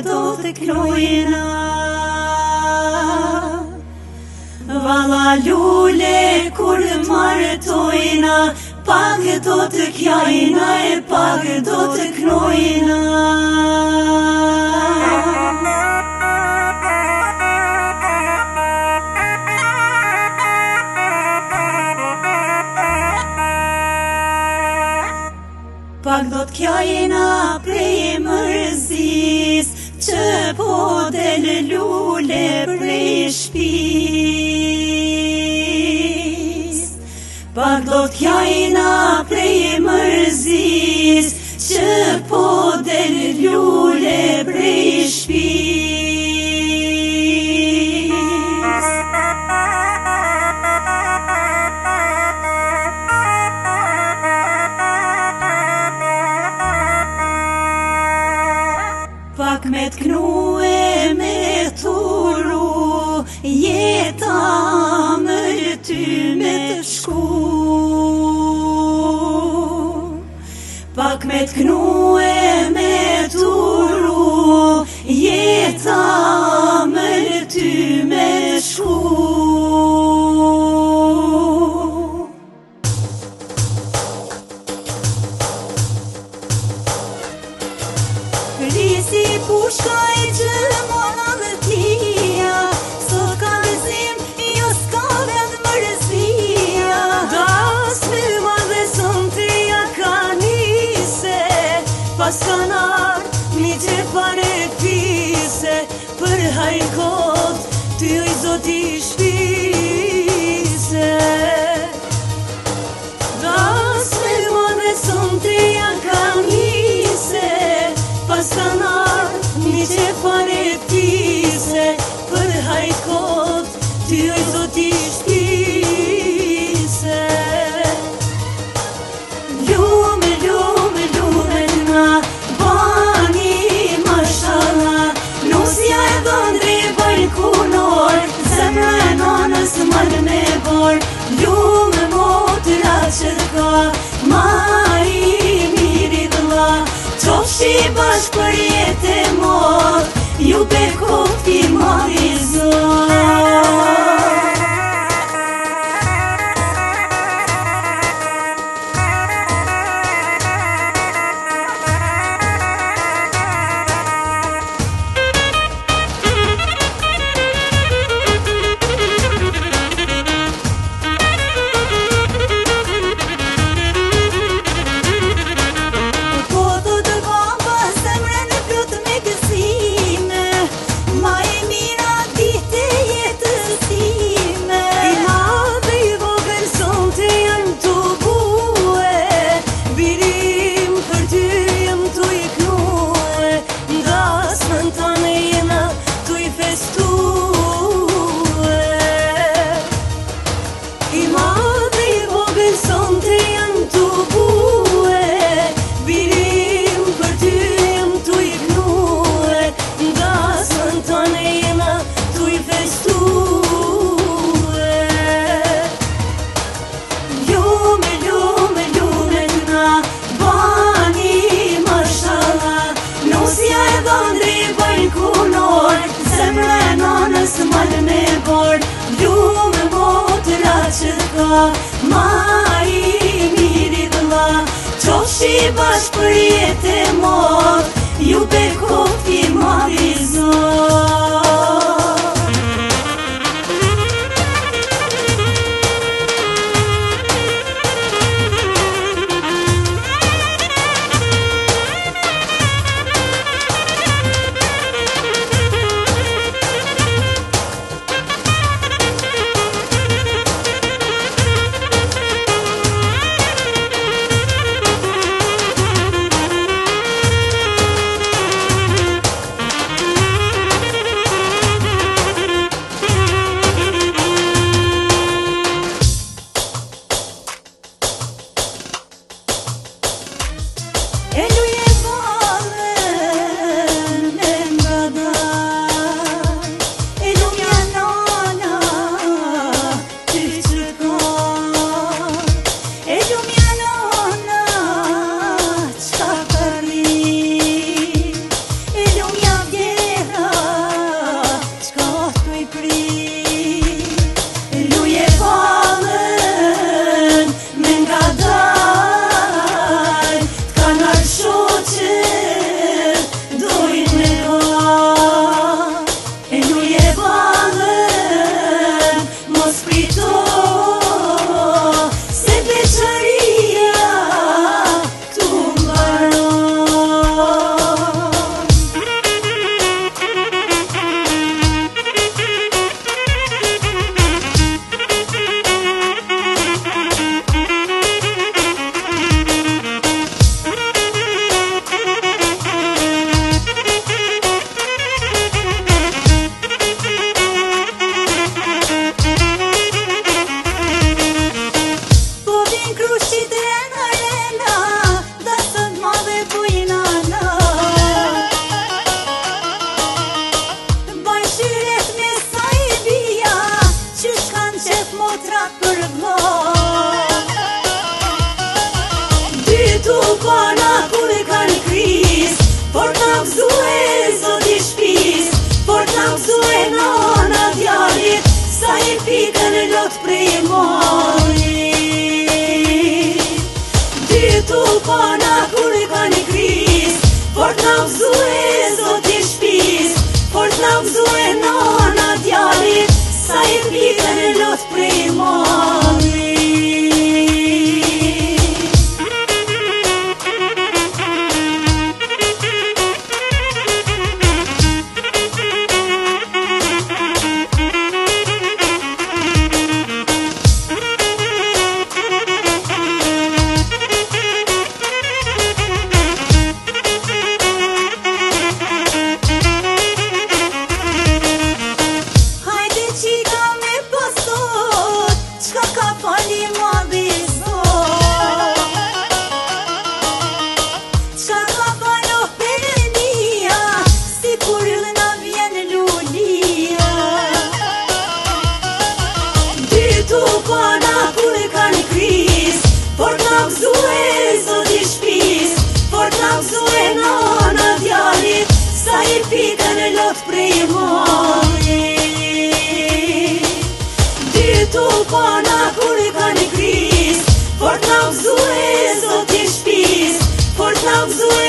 do të knojna. Valla lule kur martojna, pak do të kjajna e pak do të knojna. Pak do t'kjajna prej mërzis, që po del lule prej shpis. Pak do t'kjajna prej mërzis, që po del lule prej shpis. Pak me t'knu e me t'uru, jeta mërë ty me t'shku. Pak me t'knu e me t'uru, jeta mërë ty me shku. Risi pushka e që mona dhe tia, sot ka vizim, jo s'ka vend mërzia. Das me ma dhe son tia ka nise, pas kanar mi që pare pise, për hajkot ty oj zoti shpise. Das me ma dhe son tia ka nise, pas kanar mi që pare pise, për hajkot ty oj zoti shpise. Lume, lume, lume t'na, bani mashallah, nusja e dhëndri balkunor, zemra e nanës malë me bor. Lume motra që t'ka, ma i miri dhëlla, qofshi bashk për jetë e mot, ju bekot i madhi zot. Malë me bor, lume motra që t'ka, ma i miri dhëlla, qofshi bashk për jetë e mot, ju bekot i madhi zot. plot prej halli. Dy tulpana kur kanë kris, fort na gëzue zoti shpis, fort na gëzue